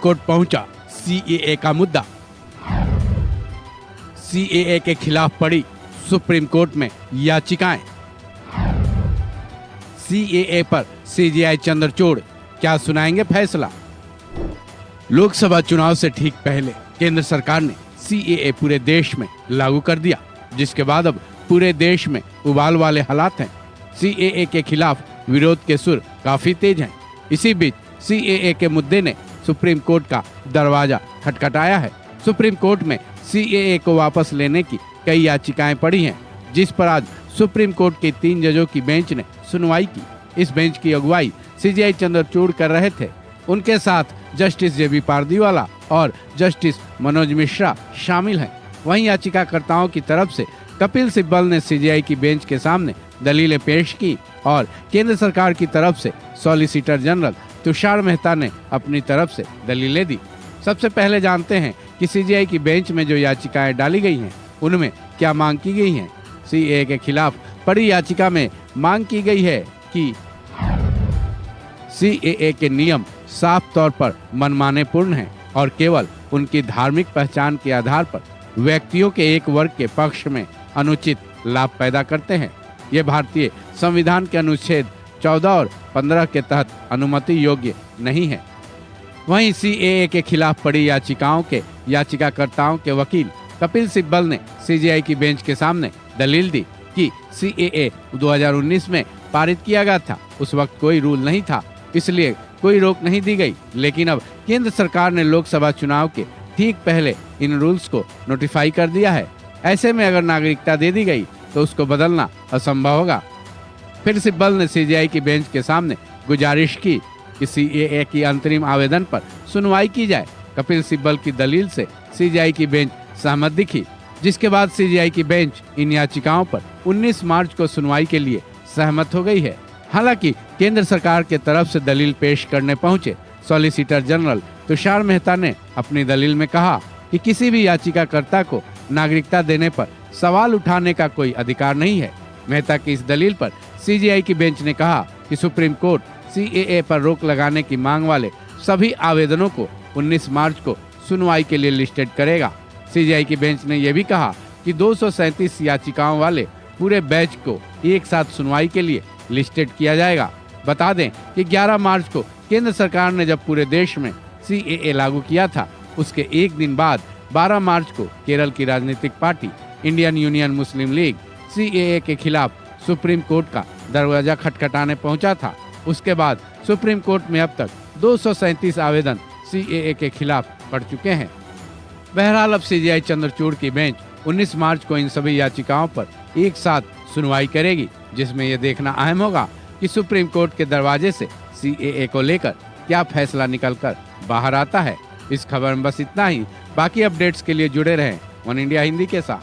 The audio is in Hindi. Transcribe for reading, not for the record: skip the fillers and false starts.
कोर्ट पहुंचा सीएए का मुद्दा। सीएए के खिलाफ पड़ी सुप्रीम कोर्ट में याचिकाएं। सीएए पर सीजेआई चंद्रचूड़ क्या सुनाएंगे फैसला। लोकसभा चुनाव से ठीक पहले केंद्र सरकार ने सीएए पूरे देश में लागू कर दिया, जिसके बाद अब पूरे देश में उबाल वाले हालात हैं। सीएए के खिलाफ विरोध के सुर काफी तेज हैं। इसी बीच सीएए के मुद्दे ने सुप्रीम कोर्ट का दरवाजा खटखटाया है। सुप्रीम कोर्ट में सीएए को वापस लेने की कई याचिकाएं पड़ी हैं, जिस पर आज सुप्रीम कोर्ट के 3 जजों की बेंच ने सुनवाई की। इस बेंच की अगुवाई सीजेआई चंद्रचूड़ कर रहे थे। उनके साथ जस्टिस जेबी पारदीवाला और जस्टिस मनोज मिश्रा शामिल हैं। वहीं याचिकाकर्ताओं की तरफ से कपिल सिब्बल ने सीजेआई की बेंच के सामने दलीलें पेश की और केंद्र सरकार की तरफ से सॉलिसिटर जनरल तुषार मेहता ने अपनी तरफ से दलीलें दी। सबसे पहले जानते हैं कि सीजेआई की बेंच में जो याचिकाएं डाली गई हैं, उनमें क्या मांग की गई हैं। सीएए के खिलाफ पड़ी याचिका में मांग की गई है कि सीएए के नियम साफ तौर पर मनमाने पूर्ण हैं और केवल उनकी धार्मिक पहचान के आधार पर व्यक्तियों के एक वर्ग के पक्ष में अनुचित लाभ पैदा करते हैं। ये भारतीय संविधान के अनुच्छेद 14 और 15 के तहत अनुमति योग्य नहीं है। वहीं सीएए के खिलाफ पड़ी याचिकाओं के याचिकाकर्ताओं के वकील कपिल सिब्बल ने सीजेआई की बेंच के सामने दलील दी कि सीएए 2019 में पारित किया गया था। उस वक्त कोई रूल नहीं था, इसलिए कोई रोक नहीं दी गई। लेकिन अब केंद्र सरकार ने लोकसभा चुनाव के ठीक पहले इन रूल्स को नोटिफाई कर दिया है। ऐसे में अगर नागरिकता दे दी गई तो उसको बदलना असंभव होगा। फिर सिब्बल ने सीजेआई की बेंच के सामने गुजारिश की कि सीएए की अंतरिम आवेदन पर सुनवाई की जाए। कपिल सिब्बल की दलील से सीजेआई की बेंच सहमत दिखी, जिसके बाद सीजेआई की बेंच इन याचिकाओं पर 19 मार्च को सुनवाई के लिए सहमत हो गई है। हालांकि केंद्र सरकार के तरफ से दलील पेश करने पहुंचे सॉलिसिटर जनरल तुषार मेहता ने अपनी दलील में कहा कि किसी भी याचिकाकर्ता को नागरिकता देने पर सवाल उठाने का कोई अधिकार नहीं है। मेहता की इस दलील पर सीजेआई की बेंच ने कहा कि सुप्रीम कोर्ट सीएए पर रोक लगाने की मांग वाले सभी आवेदनों को 19 मार्च को सुनवाई के लिए लिस्टेड करेगा। सीजेआई की बेंच ने यह भी कहा कि 237 याचिकाओं वाले पूरे बैच को एक साथ सुनवाई के लिए लिस्टेड किया जाएगा। बता दें कि 11 मार्च को केंद्र सरकार ने जब पूरे देश में सीएए लागू किया था, उसके एक दिन बाद 12 मार्च को केरल की राजनीतिक पार्टी इंडियन यूनियन मुस्लिम लीग सीएए के खिलाफ सुप्रीम कोर्ट का दरवाजा खटखटाने पहुंचा था। उसके बाद सुप्रीम कोर्ट में अब तक 237 आवेदन सीएए के खिलाफ पड़ चुके हैं। बहरहाल अब सीजेआई चंद्रचूड़ की बेंच 19 मार्च को इन सभी याचिकाओं पर एक साथ सुनवाई करेगी, जिसमें यह देखना अहम होगा कि सुप्रीम कोर्ट के दरवाजे से सीएए को लेकर क्या फैसला निकलकर बाहर आता है। इस खबर में बस इतना ही। बाकी अपडेट्स के लिए जुड़े रहें वन इंडिया हिंदी के साथ।